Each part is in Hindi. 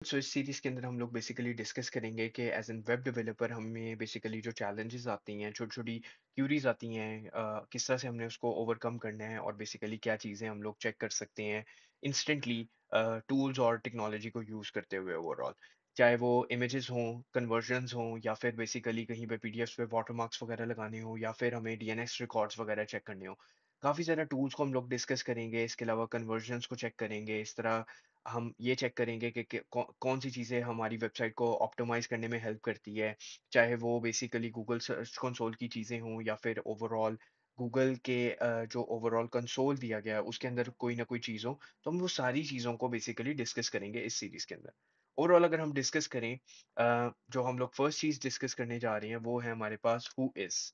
सो इस सीरीज़ के अंदर हम लोग बेसिकली डिस्कस करेंगे कि एज़ एन वेब डेवलपर हमें बेसिकली जो चैलेंजेस आती हैं, छोटी-छोटी क्यूरीज़ आती हैं, किस तरह से हमने उसको ओवरकम करना है और बेसिकली क्या चीज़ें हम लोग चेक कर सकते हैं इंस्टेंटली, टूल्स और टेक्नोलॉजी को यूज़ करते हुए ओवरऑल। चाहे वो इमेजेस हों, कन्वर्जन्स हों या फिर बेसिकली कहीं पे पीडीएफ्स पे वाटरमार्क्स वगैरह लगाने हों या फिर हमें डीएनएस रिकॉर्ड्स वगैरह चेक करने हों। काफ़ी सारे टूल्स को हम लोग डिस्कस करेंगे, इसके अलावा कन्वर्जन्स को चेक करेंगे। इस तरह हम ये चेक करेंगे कि कौन सी चीज़ें हमारी वेबसाइट को ऑप्टिमाइज़ करने में हेल्प करती है। चाहे वो बेसिकली गूगल सर्च कंसोल की चीज़ें हों या फिर ओवरऑल गूगल के जो ओवरऑल कंसोल दिया गया है उसके अंदर कोई ना कोई चीज़ हो, तो हम वो सारी चीज़ों को बेसिकली डिस्कस करेंगे इस सीरीज़ के अंदर। ओवरऑल अगर हम डिस्कस करें, जो हम लोग फर्स्ट चीज़ डिस्कस करने जा रहे हैं वो है हमारे पास who is.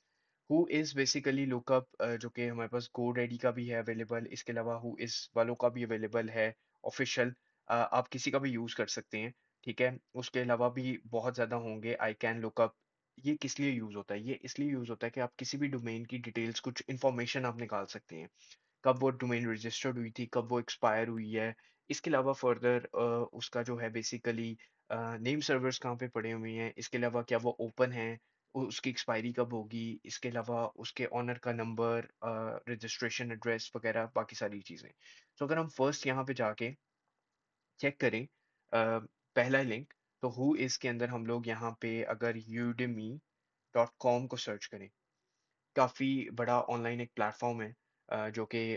Who is basically lookup, जो कि हमारे पास गोडैडी का भी है अवेलेबल, इसके अलावा हू इज़ वालों का भी अवेलेबल है ऑफिशियल। आप किसी का भी यूज़ कर सकते हैं, ठीक है? उसके अलावा भी बहुत ज़्यादा होंगे, आई कैन लुकअप। ये किस लिए यूज़ होता है? ये इसलिए यूज़ होता है कि आप किसी भी डोमेन की डिटेल्स, कुछ इन्फॉर्मेशन आप निकाल सकते हैं। कब वो डोमेन रजिस्टर्ड हुई थी, कब वो एक्सपायर हुई है। इसके अलावा फर्दर उसका जो है बेसिकली नेम सर्वर्स कहाँ पे पड़े हुए हैं, इसके अलावा क्या वो ओपन है, उसकी एक्सपायरी कब होगी, इसके अलावा उसके ऑनर का नंबर, रजिस्ट्रेशन एड्रेस वगैरह बाकी सारी चीज़ें। तो अगर हम फर्स्ट यहाँ पे जाके चेक करें, पहला लिंक, तो हु इज़ के अंदर हम लोग यहाँ पे अगर udemy.com को सर्च करें, काफ़ी बड़ा ऑनलाइन एक प्लेटफॉर्म है, जो कि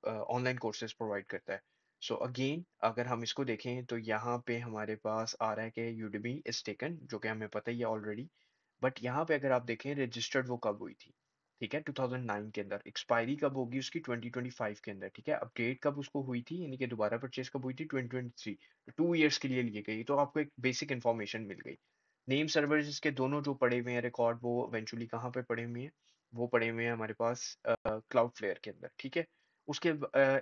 ऑनलाइन कोर्सेज प्रोवाइड करता है। सो अगेन अगर हम इसको देखें तो यहाँ पे हमारे पास आ रहा है कि यूडेमी इज टेकन, जो कि हमें पता ही है ऑलरेडी। बट यहाँ पे अगर आप देखें रजिस्टर्ड वो कब हुई थी, ठीक है, 2009 के अंदर। एक्सपायरी कब होगी उसकी, 2025 के अंदर, ठीक है। अपडेट कब उसको हुई थी, यानी कि दोबारा परचेज कब हुई थी, 2023। 2 ईयर्स के लिए लिए गई, तो आपको एक बेसिक इन्फॉर्मेशन मिल गई। नेम सर्वर्स के दोनों जो पड़े हुए हैं रिकॉर्ड, वो इवेंचुअली कहाँ पे पड़े हुए हैं, वो पड़े हुए हैं हमारे पास क्लाउड फ्लेयर के अंदर, ठीक है। उसके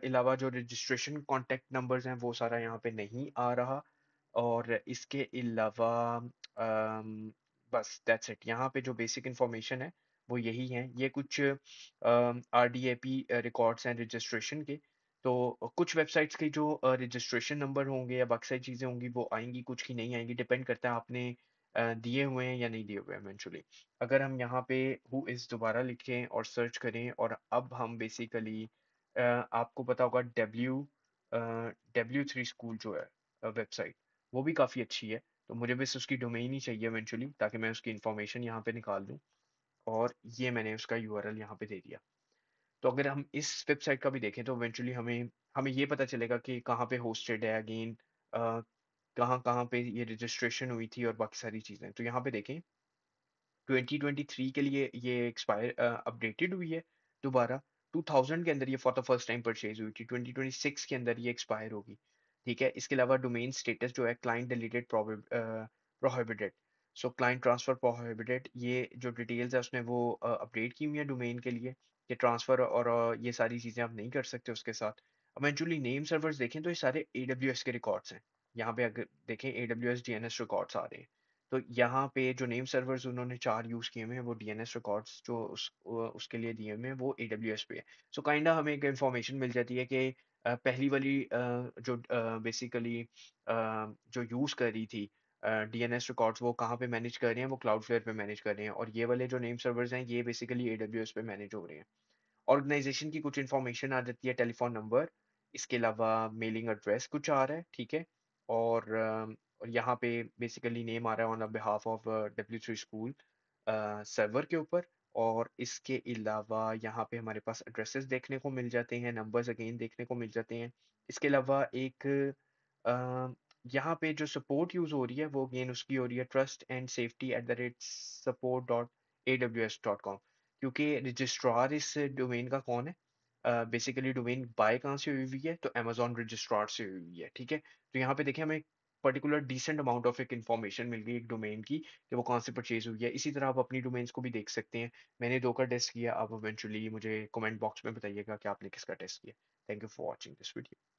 अलावा जो रजिस्ट्रेशन कॉन्टैक्ट नंबर्स हैं वो सारा यहाँ पे नहीं आ रहा। और इसके अलावा बस दैट्स इट। यहाँ पे जो बेसिक इंफॉर्मेशन है वो यही है। ये कुछ RDAP रिकॉर्ड्स हैं रजिस्ट्रेशन के। तो कुछ वेबसाइट्स के जो रजिस्ट्रेशन नंबर होंगे या बाकी सारी चीज़ें होंगी वो आएंगी, कुछ की नहीं आएंगी, डिपेंड करता है आपने दिए हुए हैं या नहीं दिए हुए हैं इवेंचुअली। अगर हम यहाँ पे हु इज़ दोबारा लिखें और सर्च करें, और अब हम बेसिकली आपको पता होगा W3 स्कूल जो है वेबसाइट, वो भी काफ़ी अच्छी है। तो मुझे बस उसकी डोमेन ही चाहिए इवेंचुअली, ताकि मैं उसकी इन्फॉर्मेशन यहाँ पे निकाल दूँ। और ये मैंने उसका यूआरएल यहाँ पे दे दिया। तो अगर हम इस वेबसाइट का भी देखें तो इवेंचुअली हमें हमें ये पता चलेगा कि कहाँ पे होस्टेड है अगेन, कहाँ कहाँ पे ये रजिस्ट्रेशन हुई थी और बाकी सारी चीज़ें। तो यहाँ पे देखें, 2023 के लिए ये एक्सपायर अपडेटेड हुई है दोबारा। 2000 के अंदर ये for the first time purchase हुई थी, 2026 के अंदर ये एक्सपायर होगी, ठीक है। इसके अलावा डोमेन स्टेटस जो है क्लाइंट डिलीटेड प्रोहिबिटेड। सो क्लाइंट ट्रांसफर प्रोहिबिटेड, ये जो डिटेल्स है उसने वो अपडेट की हुई है डोमेन के लिए कि ट्रांसफर और ये सारी चीज़ें आप नहीं कर सकते उसके साथ। इवेंचुअली नेम सर्वर्स देखें तो ये सारे AWS के रिकॉर्ड्स हैं। यहाँ पे अगर देखें AWS DNS रिकॉर्ड्स आ रहे हैं। तो यहाँ पे जो नेम सर्वर्स उन्होंने 4 यूज़ किए हुए हैं, वो डीएनएस रिकॉर्ड्स जो उसके लिए दिए हुए हैं वो AWS पे है। सो काइंडा हमें एक इन्फॉर्मेशन मिल जाती है कि पहली वाली जो बेसिकली जो यूज़ कर रही थी डीएनएस रिकॉर्ड्स, वो कहाँ पे मैनेज कर रहे हैं, वो क्लाउडफ्लेयर पे मैनेज कर रहे हैं। और ये वाले जो नेम सर्वर्स हैं ये बेसिकली AWS पे मैनेज हो रहे हैं। ऑर्गेनाइजेशन की कुछ इन्फॉर्मेशन आ जाती है, टेलीफोन नंबर, इसके अलावा मेलिंग एड्रेस कुछ आ रहा है, ठीक है। और यहाँ पे बेसिकली नेम आ रहा है on behalf of W3 school server के ऊपर। और इसके अलावा यहाँ पे हमारे पास एड्रेसेस देखने को मिल जाते हैं, नंबर्स अगेन देखने को मिल जाते हैं। इसके अलावा एक अ, यहाँ पे जो सपोर्ट यूज़ हो रही है वो अगेन उसकी हो रही है trustandSafety@support.aws.com, क्योंकि रजिस्ट्रार इस डोमेन का कौन है, बेसिकली डोमेन बाय कहाँ से हुई हुई है, तो अमेजोन रजिस्ट्रार से हुई हुई है, ठीक है। तो यहाँ पे देखिए हमें पर्टिकुलर डिसेंट अमाउंट ऑफ एक इन्फॉर्मेशन मिल गई एक डोमेन की कि वो कहाँ से परचेज हुई है। इसी तरह आप अपनी डोमेन्स को भी देख सकते हैं। मैंने 2 का टेस्ट किया, आप इवेंचुअली मुझे कमेंट बॉक्स में बताइएगा कि आपने किसका टेस्ट किया। Thank you for watching this video.